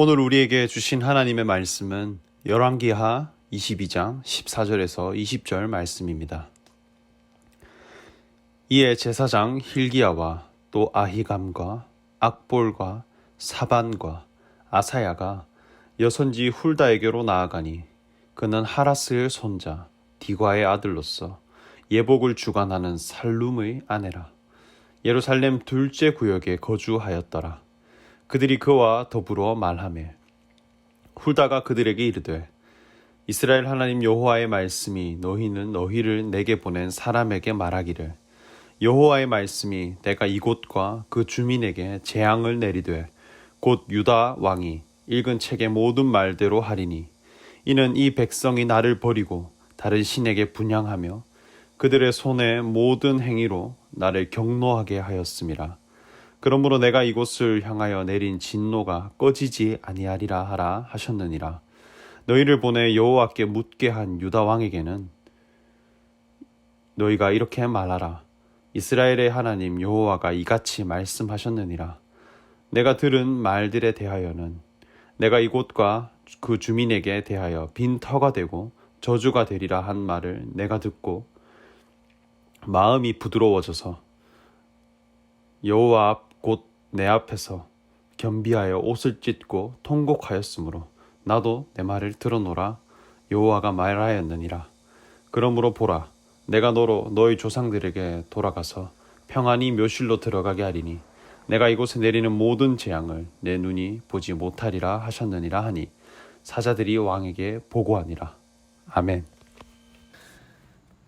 오늘 우리에게 주신 하나님의 말씀은 열왕기하 22장 14절에서 20절 말씀입니다. 이에 제사장 hil기야와 또 아히감과 악볼과 사반과 아사야가 여선지 훌다에게로 나아가니 그는 하라스의 손자 디과의 아들로서 예복을 주관하는 살룸의 아내라. 예루살렘 둘째 구역에 거주하였더라. 그들이 그와 더불어 말하매 훌다가 그들에게 이르되 이스라엘 하나님 여호와의 말씀이 너희는 너희를 내게 보낸 사람에게 말하기를 여호와의 말씀이 내가 이곳과 그 주민에게 재앙을 내리되 곧 유다 왕이 읽은 책의 모든 말대로 하리니 이는 이 백성이 나를 버리고 다른 신에게 분향하며 그들의 손의 모든 행위로 나를 경노하게 하였음이라. 그러므로 내가 이곳을 향하여 내린 진노가 꺼지지 아니하리라 하라 하셨느니라. 너희를 보내 여호와께 묻게 한 유다 왕에게는 너희가 이렇게 말하라. 이스라엘의 하나님 여호와가 이같이 말씀하셨느니라. 내가 들은 말들에 대하여는 내가 이곳과 그 주민에게 대하여 빈터가 되고 저주가 되리라 한 말을 내가 듣고 마음이 부드러워져서 여호와 앞 곧 내 앞에서 겸비하여 옷을 찢고 통곡하였으므로 나도 내 말을 들어노라 여호와가 말하였느니라. 그러므로 보라, 내가 너로 너희 조상들에게 돌아가서 평안히 묘실로 들어가게 하리니 내가 이곳에 내리는 모든 재앙을 내 눈이 보지 못하리라 하셨느니라 하니 사자들이 왕에게 보고하니라. 아멘.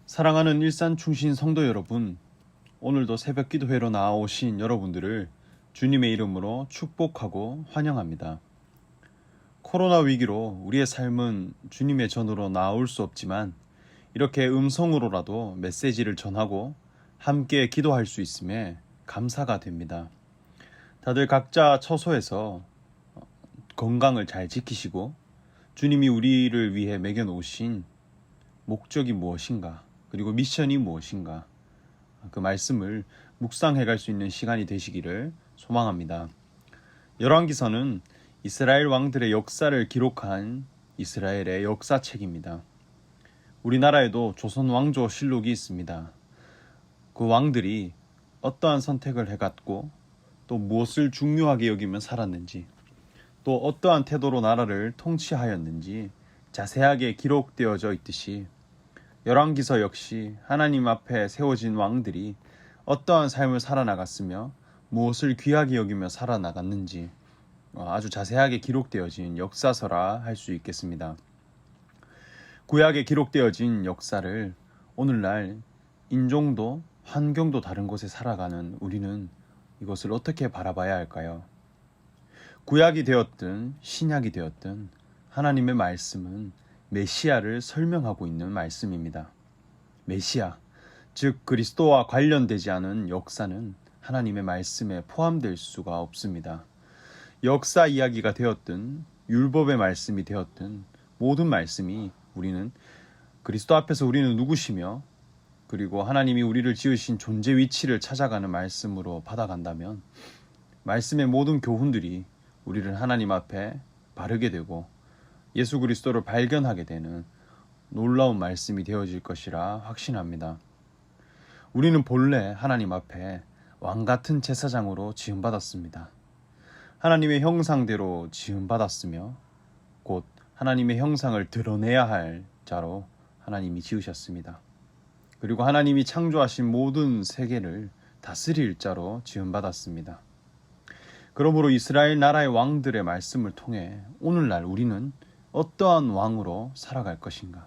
사랑하는 일산충신 성도 여러분, 오늘도 새벽 기도회로 나오신 여러분들을 주님의 이름으로 축복하고 환영합니다. 코로나 위기로 우리의 삶은 주님의 전으로 나올 수 없지만 이렇게 음성으로라도 메시지를 전하고 함께 기도할 수 있음에 감사가 됩니다. 다들 각자 처소에서 건강을 잘 지키시고 주님이 우리를 위해 매겨놓으신 목적이 무엇인가, 그리고 미션이 무엇인가, 그 말씀을 묵상해 갈 수 있는 시간이 되시기를 소망합니다. 열왕기서는 이스라엘 왕들의 역사를 기록한 이스라엘의 역사책입니다. 우리나라에도 조선 왕조 실록이 있습니다. 그 왕들이 어떠한 선택을 해갔고 또 무엇을 중요하게 여기며 살았는지, 또 어떠한 태도로 나라를 통치하였는지 자세하게 기록되어져 있듯이 열왕기서 역시 하나님 앞에 세워진 왕들이 어떠한 삶을 살아나갔으며 무엇을 귀하게 여기며 살아나갔는지 아주 자세하게 기록되어진 역사서라 할 수 있겠습니다. 구약에 기록되어진 역사를 오늘날 인종도 환경도 다른 곳에 살아가는 우리는 이것을 어떻게 바라봐야 할까요? 구약이 되었든 신약이 되었든 하나님의 말씀은 메시아를 설명하고 있는 말씀입니다. 메시아, 즉 그리스도와 관련되지 않은 역사는 하나님의 말씀에 포함될 수가 없습니다. 역사 이야기가 되었든 율법의 말씀이 되었든 모든 말씀이 우리는 그리스도 앞에서 우리는 누구시며 그리고 하나님이 우리를 지으신 존재 위치를 찾아가는 말씀으로 받아간다면 말씀의 모든 교훈들이 우리를 하나님 앞에 바르게 되고 예수 그리스도를 발견하게 되는 놀라운 말씀이 되어질 것이라 확신합니다. 우리는 본래 하나님 앞에 왕같은 제사장으로 지음받았습니다. 하나님의 형상대로 지음받았으며 곧 하나님의 형상을 드러내야 할 자로 하나님이 지으셨습니다. 그리고 하나님이 창조하신 모든 세계를 다스릴 자로 지음받았습니다. 그러므로 이스라엘 나라의 왕들의 말씀을 통해 오늘날 우리는 어떠한 왕으로 살아갈 것인가,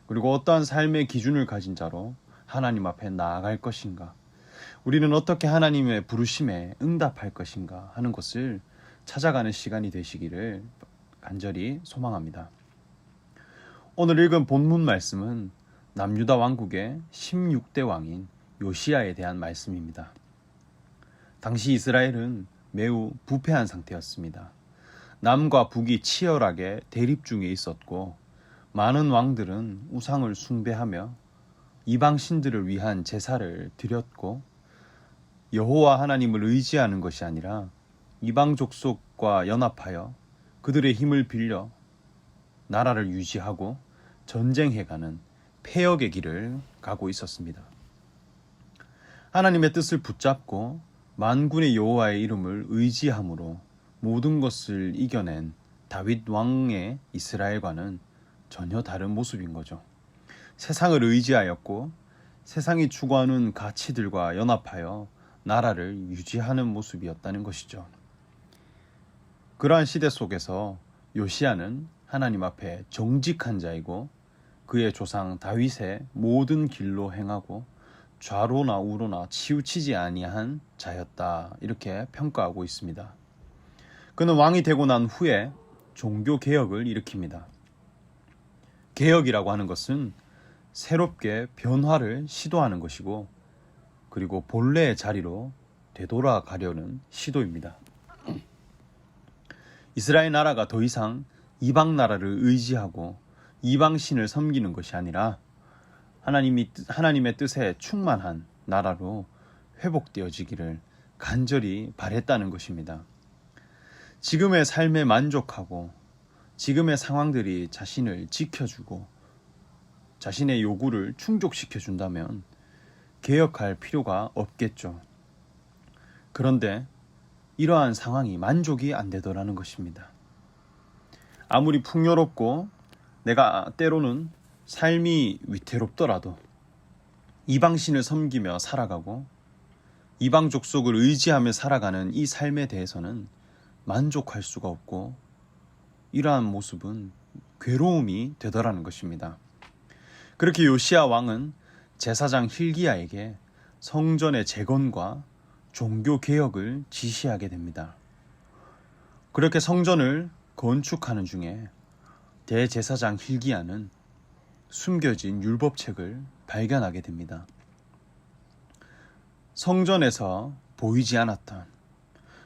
그리고 어떠한 삶의 기준을 가진 자로 하나님 앞에 나아갈 것인가, 우리는 어떻게 하나님의 부르심에 응답할 것인가 하는 것을 찾아가는 시간이 되시기를 간절히 소망합니다. 오늘 읽은 본문 말씀은 남유다 왕국의 16대 왕인 요시야에 대한 말씀입니다. 당시 이스라엘은 매우 부패한 상태였습니다. 남과 북이 치열하게 대립 중에 있었고 많은 왕들은 우상을 숭배하며 이방 신들을 위한 제사를 드렸고 여호와 하나님을 의지하는 것이 아니라 이방 족속과 연합하여 그들의 힘을 빌려 나라를 유지하고 전쟁해가는 폐역의 길을 가고 있었습니다. 하나님의 뜻을 붙잡고 만군의 여호와의 이름을 의지함으로 모든 것을 이겨낸 다윗 왕의 이스라엘과는 전혀 다른 모습인 거죠. 세상을 의지하였고 세상이 추구하는 가치들과 연합하여 나라를 유지하는 모습이었다는 것이죠. 그러한 시대 속에서 요시야는 하나님 앞에 정직한 자이고 그의 조상 다윗의 모든 길로 행하고 좌로나 우로나 치우치지 아니한 자였다, 이렇게 평가하고 있습니다. 그는 왕이 되고 난 후에 종교 개혁을 일으킵니다. 개혁이라고 하는 것은 새롭게 변화를 시도하는 것이고 그리고 본래의 자리로 되돌아가려는 시도입니다. 이스라엘 나라가 더 이상 이방 나라를 의지하고 이방 신을 섬기는 것이 아니라 하나님의 뜻에 충만한 나라로 회복되어지기를 간절히 바랬다는 것입니다. 지금의 삶에 만족하고 지금의 상황들이 자신을 지켜주고 자신의 요구를 충족시켜준다면 개혁할 필요가 없겠죠. 그런데 이러한 상황이 만족이 안 되더라는 것입니다. 아무리 풍요롭고 내가 때로는 삶이 위태롭더라도 이방신을 섬기며 살아가고 이방 족속을 의지하며 살아가는 이 삶에 대해서는 만족할 수가 없고 이러한 모습은 괴로움이 되더라는 것입니다. 그렇게 요시야 왕은 제사장 hil기야에게 성전의 재건과 종교 개혁을 지시하게 됩니다. 그렇게 성전을 건축하는 중에 대제사장 hil기야는 숨겨진 율법책을 발견하게 됩니다. 성전에서 보이지 않았던,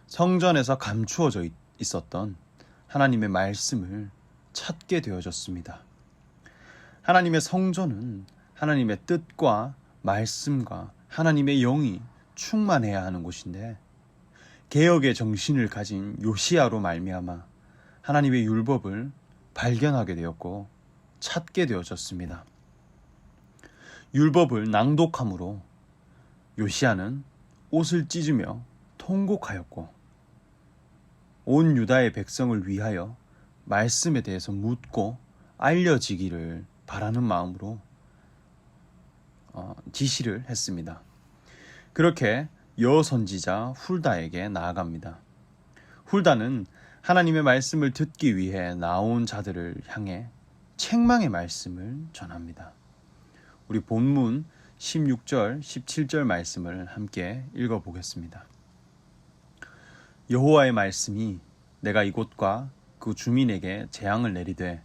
성전에서 감추어져 있었던 하나님의 말씀을 찾게 되어졌습니다. 하나님의 성전은 하나님의 뜻과 말씀과 하나님의 영이 충만해야 하는 곳인데 개혁의 정신을 가진 요시야로 말미암아 하나님의 율법을 발견하게 되었고 찾게 되어졌습니다. 율법을 낭독함으로 요시야는 옷을 찢으며 통곡하였고 온 유다의 백성을 위하여 말씀에 대해서 묻고 알려지기를 바라는 마음으로 지시를 했습니다. 그렇게 여선지자 훌다에게 나아갑니다. 훌다는 하나님의 말씀을 듣기 위해 나온 자들을 향해 책망의 말씀을 전합니다. 우리 본문 16절, 17절 말씀을 함께 읽어보겠습니다. 여호와의 말씀이 내가 이곳과 그 주민에게 재앙을 내리되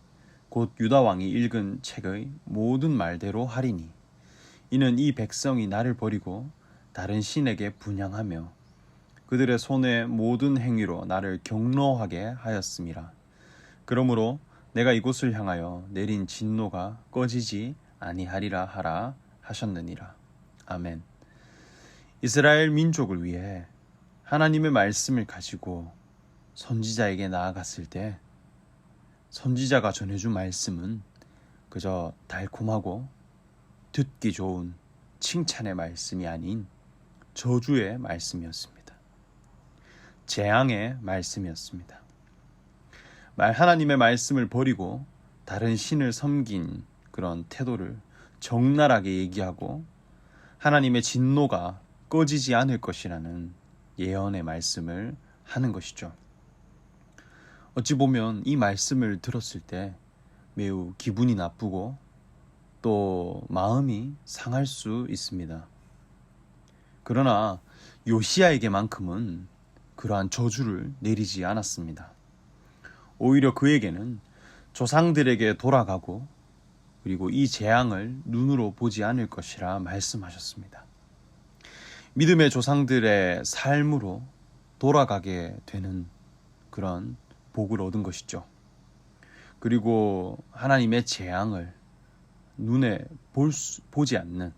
곧 유다 왕이 읽은 책의 모든 말대로 하리니 이는 이 백성이 나를 버리고 다른 신에게 분향하며 그들의 손의 모든 행위로 나를 경노하게 하였음이라. 그러므로 내가 이곳을 향하여 내린 진노가 꺼지지 아니하리라 하라 하셨느니라. 아멘. 이스라엘 민족을 위해 하나님의 말씀을 가지고 선지자에게 나아갔을 때 선지자가 전해준 말씀은 그저 달콤하고 듣기 좋은 칭찬의 말씀이 아닌 저주의 말씀이었습니다. 재앙의 말씀이었습니다. 하나님의 말씀을 버리고 다른 신을 섬긴 그런 태도를 적나라하게 얘기하고 하나님의 진노가 꺼지지 않을 것이라는 예언의 말씀을 하는 것이죠. 어찌 보면 이 말씀을 들었을 때 매우 기분이 나쁘고 또 마음이 상할 수 있습니다. 그러나 요시야에게만큼은 그러한 저주를 내리지 않았습니다. 오히려 그에게는 조상들에게 돌아가고 그리고 이 재앙을 눈으로 보지 않을 것이라 말씀하셨습니다. 믿음의 조상들의 삶으로 돌아가게 되는 그런 복을 얻은 것이죠. 그리고 하나님의 재앙을 눈에 보지 않는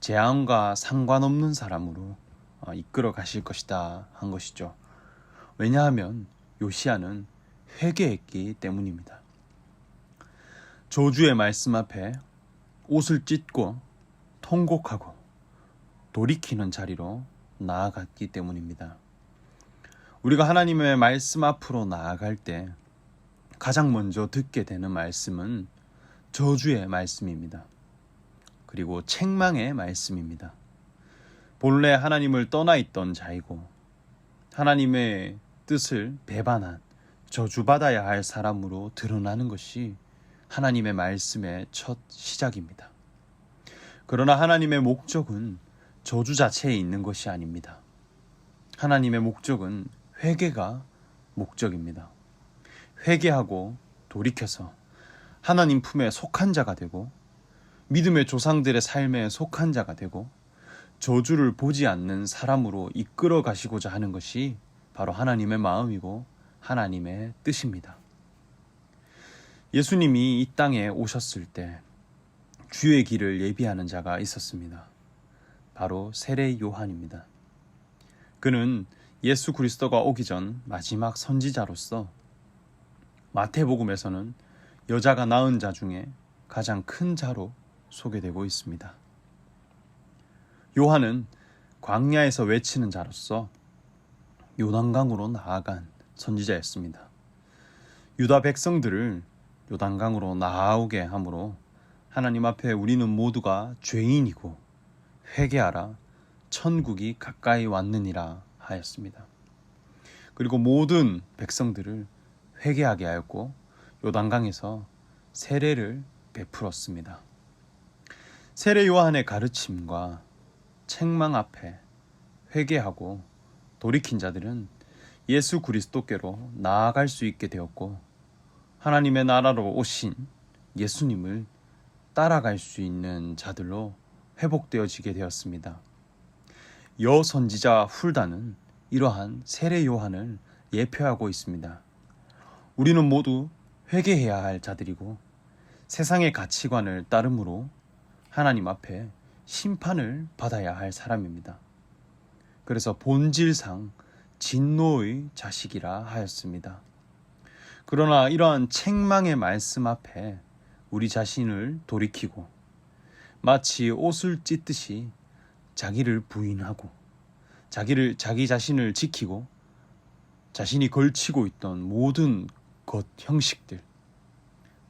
재앙과 상관없는 사람으로 이끌어 가실 것이다 한 것이죠. 왜냐하면 요시야는 회개했기 때문입니다. 저주의 말씀 앞에 옷을 찢고 통곡하고 돌이키는 자리로 나아갔기 때문입니다. 우리가 하나님의 말씀 앞으로 나아갈 때 가장 먼저 듣게 되는 말씀은 저주의 말씀입니다. 그리고 책망의 말씀입니다. 본래 하나님을 떠나 있던 자이고 하나님의 뜻을 배반한 저주받아야 할 사람으로 드러나는 것이 하나님의 말씀의 첫 시작입니다. 그러나 하나님의 목적은 저주 자체에 있는 것이 아닙니다. 하나님의 목적은 회개가 목적입니다. 회개하고 돌이켜서 하나님 품에 속한 자가 되고 믿음의 조상들의 삶에 속한 자가 되고 저주를 보지 않는 사람으로 이끌어 가시고자 하는 것이 바로 하나님의 마음이고 하나님의 뜻입니다. 예수님이 이 땅에 오셨을 때 주의 길을 예비하는 자가 있었습니다. 바로 세례 요한입니다. 그는 예수 그리스도가 오기 전 마지막 선지자로서 마태복음에서는 여자가 낳은 자 중에 가장 큰 자로 소개되고 있습니다. 요한은 광야에서 외치는 자로서 요단강으로 나아간 선지자였습니다. 유다 백성들을 요단강으로 나아오게 함으로 하나님 앞에 우리는 모두가 죄인이고 회개하라 천국이 가까이 왔느니라 하였습니다. 그리고 모든 백성들을 회개하게 하였고 요단강에서 세례를 베풀었습니다. 세례 요한의 가르침과 책망 앞에 회개하고 돌이킨 자들은 예수 그리스도께로 나아갈 수 있게 되었고 하나님의 나라로 오신 예수님을 따라갈 수 있는 자들로 회복되어지게 되었습니다. 여선지자 훌다는 이러한 세례 요한을 예표하고 있습니다. 우리는 모두 회개해야 할 자들이고 세상의 가치관을 따름으로 하나님 앞에 심판을 받아야 할 사람입니다. 그래서 본질상 진노의 자식이라 하였습니다. 그러나 이러한 책망의 말씀 앞에 우리 자신을 돌이키고 마치 옷을 찢듯이 자기를 부인하고 자기 자신을 지키고 자신이 걸치고 있던 모든 것 형식들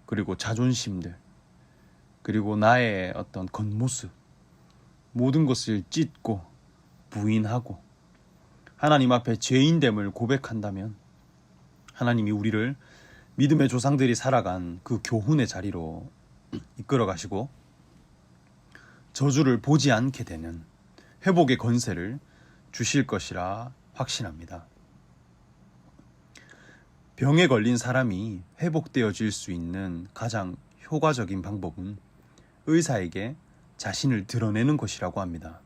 그리고 자존심들 그리고 나의 어떤 겉모습 모든 것을 찢고 부인하고 하나님 앞에 죄인됨을 고백한다면 하나님이 우리를 믿음의 조상들이 살아간 그 교훈의 자리로 이끌어 가시고 저주를 보지 않게 되는 회복의 권세를 주실 것이라 확신합니다. 병에 걸린 사람이 회복되어질 수 있는 가장 효과적인 방법은 의사에게 자신을 드러내는 것이라고 합니다.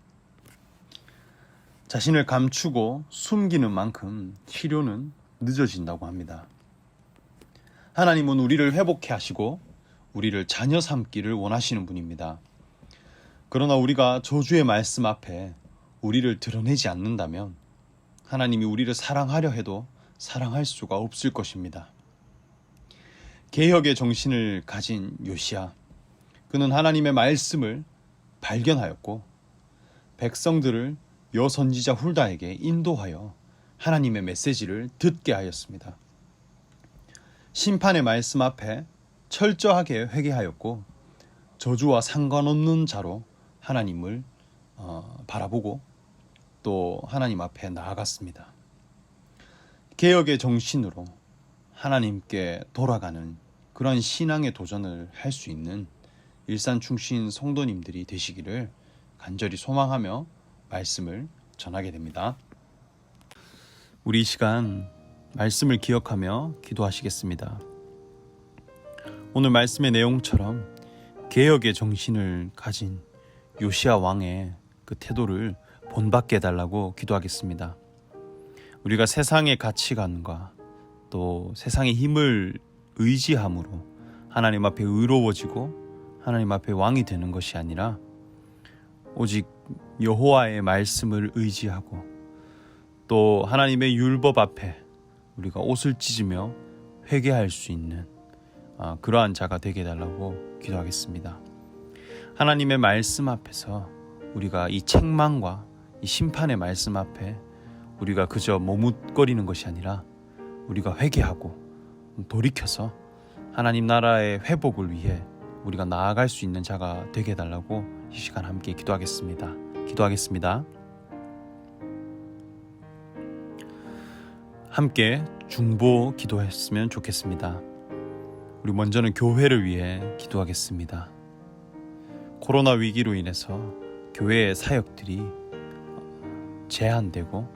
자신을 감추고 숨기는 만큼 치료는 늦어진다고 합니다. 하나님은 우리를 회복해 하시고 우리를 자녀 삼기를 원하시는 분입니다. 그러나 우리가 저주의 말씀 앞에 우리를 드러내지 않는다면 하나님이 우리를 사랑하려 해도 사랑할 수가 없을 것입니다. 개혁의 정신을 가진 요시야, 그는 하나님의 말씀을 발견하였고 백성들을 여선지자 훌다에게 인도하여 하나님의 메시지를 듣게 하였습니다. 심판의 말씀 앞에 철저하게 회개하였고 저주와 상관없는 자로 하나님을 바라보고 또 하나님 앞에 나아갔습니다. 개혁의 정신으로 하나님께 돌아가는 그런 신앙의 도전을 할 수 있는 일산 충신 성도님들이 되시기를 간절히 소망하며 말씀을 전하게 됩니다. 우리 이 시간 말씀을 기억하며 기도하시겠습니다. 오늘 말씀의 내용처럼 개혁의 정신을 가진 요시야 왕의 그 태도를 본받게 해달라고 기도하겠습니다. 우리가 세상의 가치관과 또 세상의 힘을 의지함으로 하나님 앞에 의로워지고 하나님 앞에 왕이 되는 것이 아니라 오직 여호와의 말씀을 의지하고 또 하나님의 율법 앞에 우리가 옷을 찢으며 회개할 수 있는 그러한 자가 되게 해달라고 기도하겠습니다. 하나님의 말씀 앞에서 우리가 이 책망과 이 심판의 말씀 앞에 우리가 그저 머뭇거리는 것이 아니라 우리가 회개하고 돌이켜서 하나님 나라의 회복을 위해 우리가 나아갈 수 있는 자가 되게 해달라고 이 시간 함께 기도하겠습니다. 함께 중보 기도했으면 좋겠습니다. 우리 먼저는 교회를 위해 기도하겠습니다. 코로나 위기로 인해서 교회의 사역들이 제한되고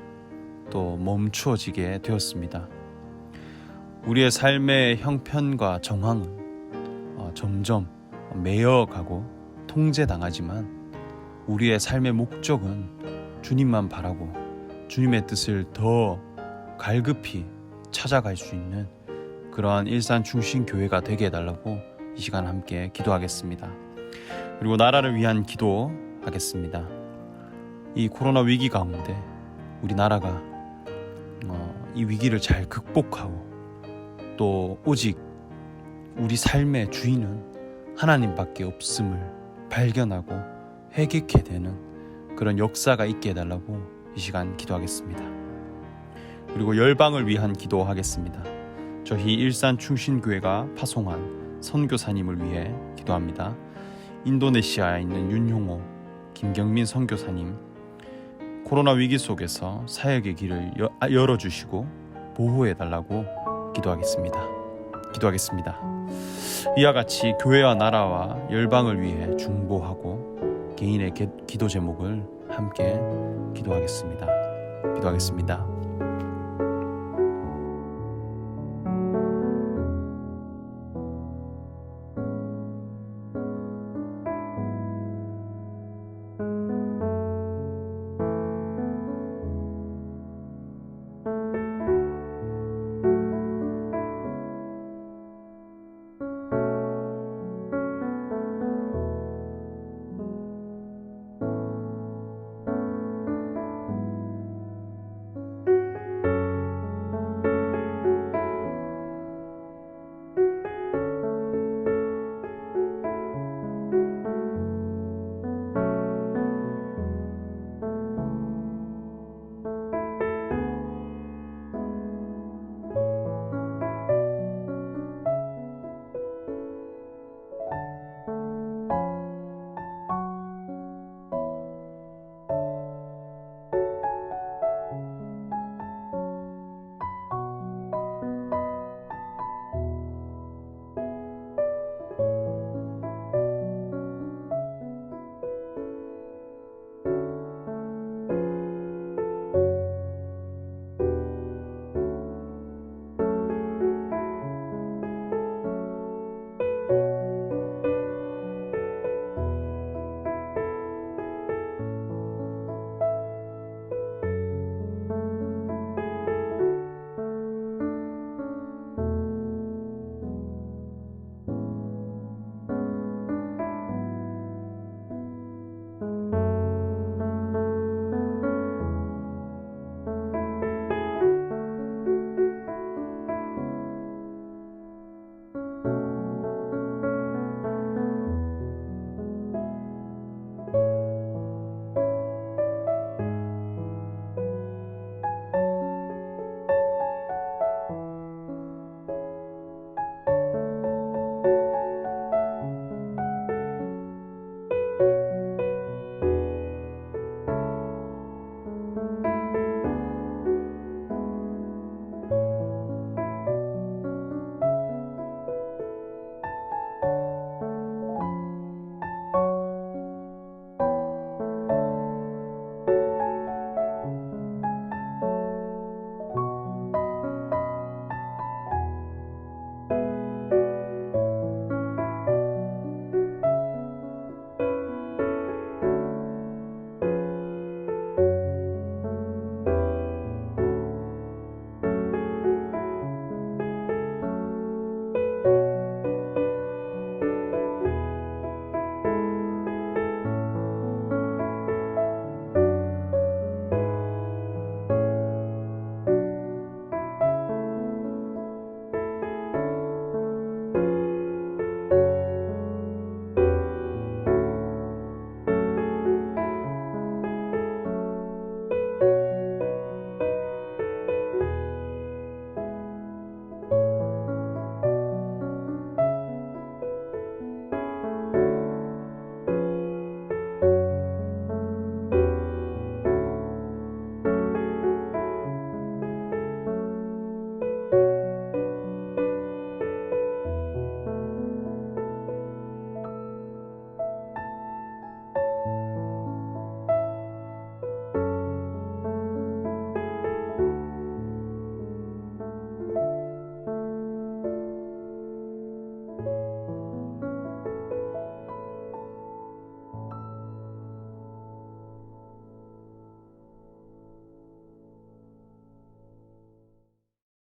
또 멈추어지게 되었습니다. 우리의 삶의 형편과 정황은 점점 매여가고 통제당하지만 우리의 삶의 목적은 주님만 바라고 주님의 뜻을 더 갈급히 찾아갈 수 있는 그러한 일산 중심 교회가 되게 해달라고 이 시간 함께 기도하겠습니다. 그리고 나라를 위한 기도하겠습니다. 이 코로나 위기 가운데 우리 나라가 이 위기를 잘 극복하고 또 오직 우리 삶의 주인은 하나님밖에 없음을 발견하고 회개케 되는 그런 역사가 있게 해달라고 이 시간 기도하겠습니다. 그리고 열방을 위한 기도하겠습니다. 저희 일산 충신교회가 파송한 선교사님을 위해 기도합니다. 인도네시아에 있는 윤용호, 김경민 선교사님, 코로나 위기 속에서 사역의 길을 열어주시고 보호해달라고 기도하겠습니다. 이와 같이 교회와 나라와 열방을 위해 중보하고 개인의 기도 제목을 함께 기도하겠습니다.